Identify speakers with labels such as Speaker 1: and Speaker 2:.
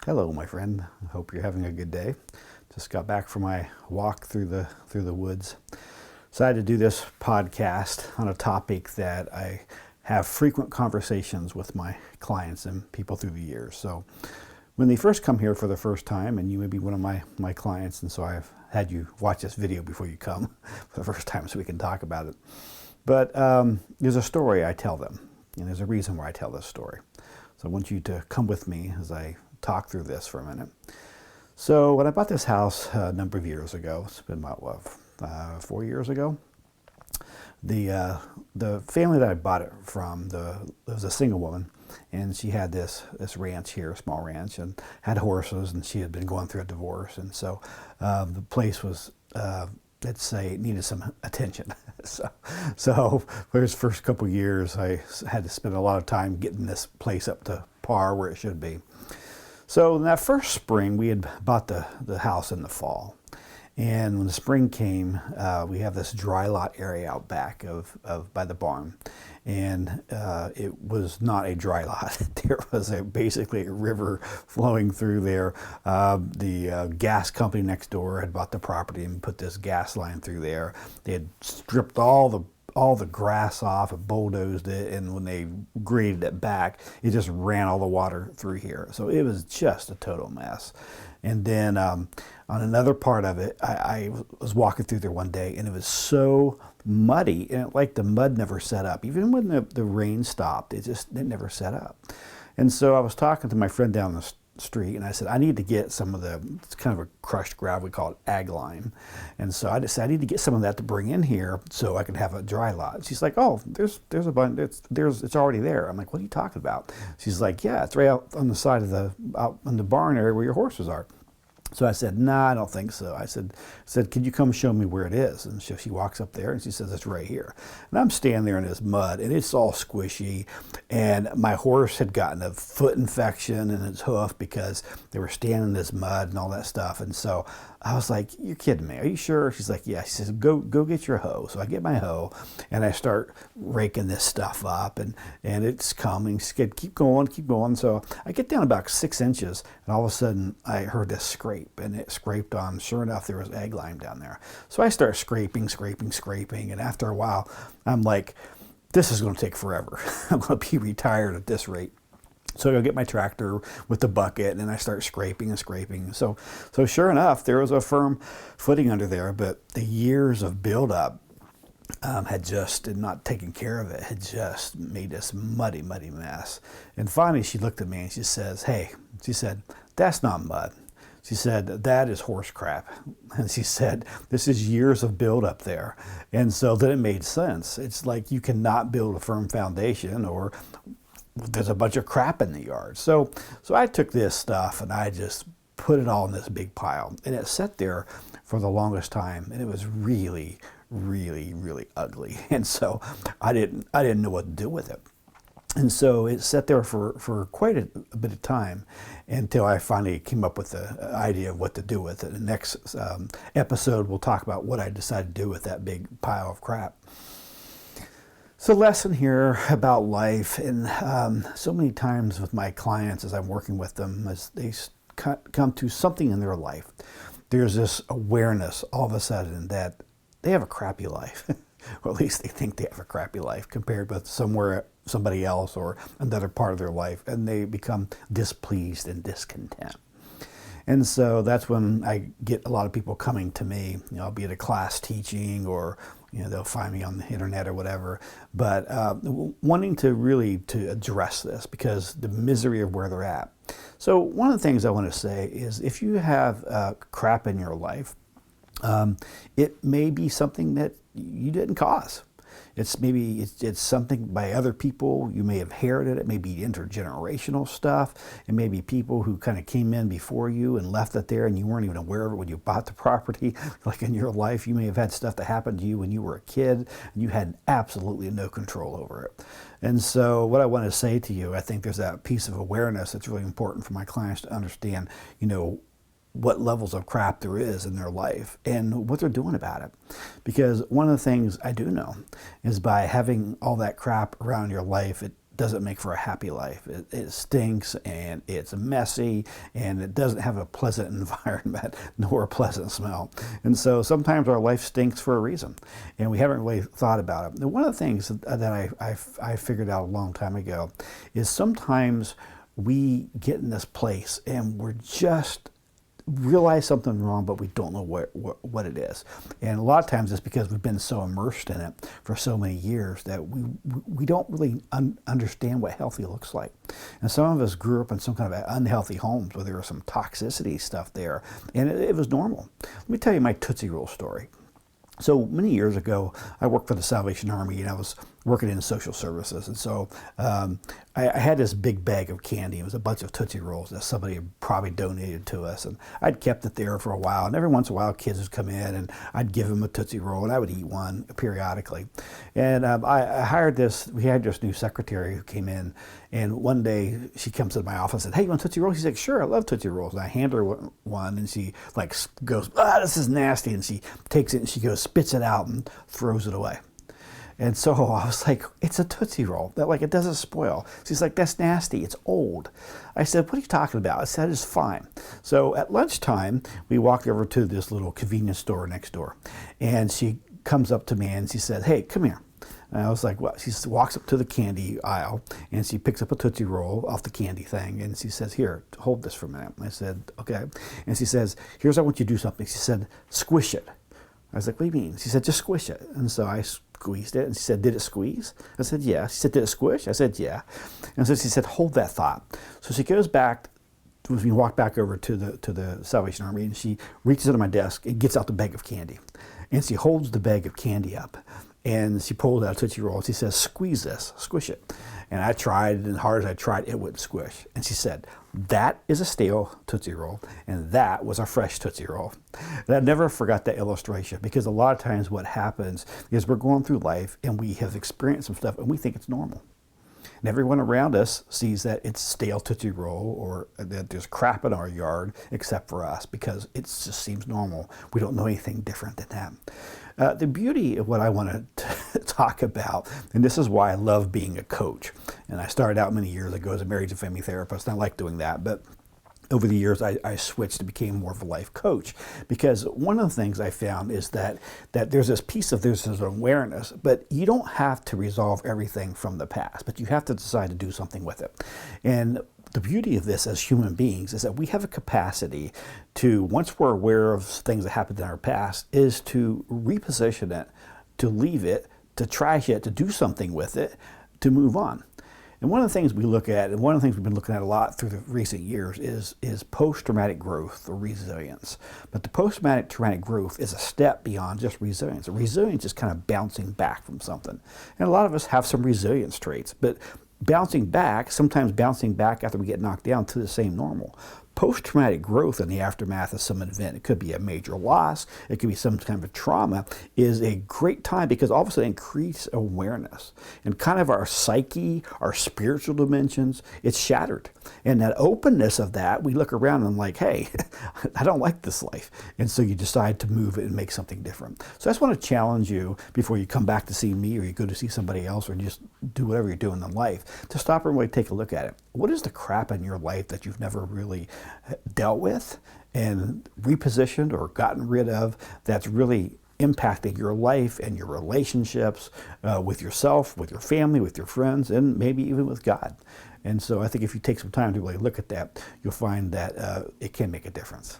Speaker 1: Hello, my friend. I hope you're having a good day. Just got back from my walk through the woods. Decided to do this podcast on a topic that I have frequent conversations with my clients and people through the years. So when they first come here for the first time, and you may be one of my clients, and so I've had you watch this video before you come for the first time so we can talk about it. But there's a story I tell them, and there's a reason why I tell this story. So I want you to come with me as I talk through this for a minute. So when I bought this house a number of years ago, it's been about 4 years ago. The family that I bought it from, it was a single woman, and she had this ranch here, a small ranch, and had horses, and she had been going through a divorce, and so the place was, let's say, it needed some attention. so for his first couple of years, I had to spend a lot of time getting this place up to par where it should be. So in that first spring, we had bought the house in the fall. And when the spring came, we have this dry lot area out back by the barn. And it was not a dry lot. There was basically a river flowing through there. The gas company next door had bought the property and put this gas line through there. They had stripped all the grass off and bulldozed it, and when they graded it back, it just ran all the water through here. So it was just a total mess. And then on another part of it, I was walking through there one day, and it was so muddy, and like the mud never set up. Even when the rain stopped, it never set up. And so I was talking to my friend down the street, and I said, I need to get some of it's kind of a crushed gravel, we call it ag lime. And so I decided I need to get some of that to bring in here so I can have a dry lot. She's like, oh, there's a bunch, it's already there. I'm like, what are you talking about? She's like, yeah, it's right out on the side of out in the barn area where your horses are. So I said, nah, I don't think so. I said, can you come show me where it is? And so she walks up there and she says, it's right here. And I'm standing there in this mud, and it's all squishy. And my horse had gotten a foot infection in its hoof because they were standing in this mud and all that stuff. And so I was like, you're kidding me. Are you sure? She's like, yeah. She says, go get your hoe. So I get my hoe and I start raking this stuff up, and it's coming. She said, keep going, keep going. So I get down about 6 inches, and all of a sudden I heard this scrape, and it scraped on. Sure enough, there was egg lime down there. So I start scraping, and after a while, I'm like, this is going to take forever. I'm going to be retired at this rate. So I go get my tractor with the bucket, and I start scraping. So sure enough, there was a firm footing under there, but the years of buildup and not taking care of it, had just made this muddy mess. And finally, she looked at me and she says, hey, she said, that's not mud. She said, that is horse crap. And she said, this is years of buildup there. And so then it made sense. It's like you cannot build a firm foundation, or there's a bunch of crap in the yard. So I took this stuff and I just put it all in this big pile, and it sat there for the longest time, and it was really ugly. And so I didn't know what to do with it. And so it sat there for quite a bit of time until I finally came up with the idea of what to do with it. The next episode, we'll talk about what I decided to do with that big pile of crap. So, lesson here about life, and so many times with my clients as I'm working with them, as they come to something in their life, there's this awareness all of a sudden that they have a crappy life, or at least they think they have a crappy life compared with somebody else or another part of their life, and they become displeased and discontent. And so that's when I get a lot of people coming to me. I'll be at a class teaching, or they'll find me on the internet or whatever, but wanting to address this because the misery of where they're at. So one of the things I want to say is, if you have crap in your life, it may be something that you didn't cause. It's something by other people. You may have inherited it. It may be intergenerational stuff. It may be people who kind of came in before you and left it there, and you weren't even aware of it when you bought the property. Like in your life, you may have had stuff that happened to you when you were a kid, and you had absolutely no control over it. And so what I want to say to you, I think there's that piece of awareness that's really important for my clients to understand, what levels of crap there is in their life and what they're doing about it. Because one of the things I do know is, by having all that crap around your life, doesn't make for a happy life. It stinks, and it's messy, and it doesn't have a pleasant environment nor a pleasant smell. And so sometimes our life stinks for a reason, and we haven't really thought about it. And one of the things that I figured out a long time ago is sometimes we get in this place and we're just realize something wrong, but we don't know what it is. And a lot of times it's because we've been so immersed in it for so many years that we don't really understand what healthy looks like. And some of us grew up in some kind of unhealthy homes where there was some toxicity stuff there, and it was normal. Let me tell you my Tootsie Roll story. So many years ago, I worked for the Salvation Army, and I was working in social services. And so I had this big bag of candy. It was a bunch of Tootsie Rolls that somebody had probably donated to us. And I'd kept it there for a while. And every once in a while, kids would come in, and I'd give them a Tootsie Roll, and I would eat one periodically. And I hired we had this new secretary who came in. And one day, she comes into my office and said, "Hey, you want Tootsie Rolls?" She's like, "Sure, I love Tootsie Rolls." And I hand her one, and she like goes, "This is nasty." And she takes it, and she goes, spits it out, and throws it away. And so I was like, "It's a Tootsie Roll. It doesn't spoil." She's like, "That's nasty. It's old." I said, "What are you talking about?" I said, "It's fine." So at lunchtime, we walked over to this little convenience store next door. And she comes up to me and she said, "Hey, come here." And I was like, "What?" She walks up to the candy aisle and she picks up a Tootsie Roll off the candy thing. And she says, "Here, hold this for a minute." I said, "Okay." And she says, "Here's, I want you to do something." She said, "Squish it." I was like, "What do you mean?" She said, "Just squish it." And so I squeezed it, and she said, "Did it squeeze?" I said, "Yeah." She said, "Did it squish?" I said, "Yeah." And so she said, "Hold that thought." So she goes back, we walk back over to the Salvation Army, and she reaches under my desk and gets out the bag of candy. And she holds the bag of candy up, and she pulls out a Tootsie Roll, and she says, "Squeeze this, squish it." And I tried, and as hard as I tried, it wouldn't squish. And she said, "That is a stale Tootsie Roll, and that was a fresh Tootsie Roll." And I never forgot that illustration, because a lot of times what happens is we're going through life, and we have experienced some stuff, and we think it's normal. And everyone around us sees that it's stale Tootsie Roll, or that there's crap in our yard, except for us, because it just seems normal. We don't know anything different than that. The beauty of what I want to talk about, and this is why I love being a coach. And I started out many years ago as a marriage and family therapist, and I like doing that. But over the years, I switched and became more of a life coach, because one of the things I found is that there's this piece of this awareness, but you don't have to resolve everything from the past, but you have to decide to do something with it. And the beauty of this as human beings is that we have a capacity to, once we're aware of things that happened in our past, is to reposition it, to leave it, to trash it, to do something with it, to move on. And one of the things we look at, and one of the things we've been looking at a lot through the recent years, is post-traumatic growth or resilience. But the post-traumatic growth is a step beyond just resilience. Resilience is kind of bouncing back from something. And a lot of us have some resilience traits, but sometimes bouncing back after we get knocked down to the same normal. Post-traumatic growth in the aftermath of some event, it could be a major loss, it could be some kind of trauma, is a great time, because all of a sudden increased awareness and kind of our psyche, our spiritual dimensions, it's shattered. And that openness of that, we look around and like, hey, I don't like this life. And so you decide to move it and make something different. So I just want to challenge you, before you come back to see me or you go to see somebody else or just do whatever you're doing in life, to stop and really take a look at it. What is the crap in your life that you've never really dealt with and repositioned or gotten rid of, that's really impacting your life and your relationships with yourself, with your family, with your friends, and maybe even with God? And so I think if you take some time to really look at that, you'll find that it can make a difference.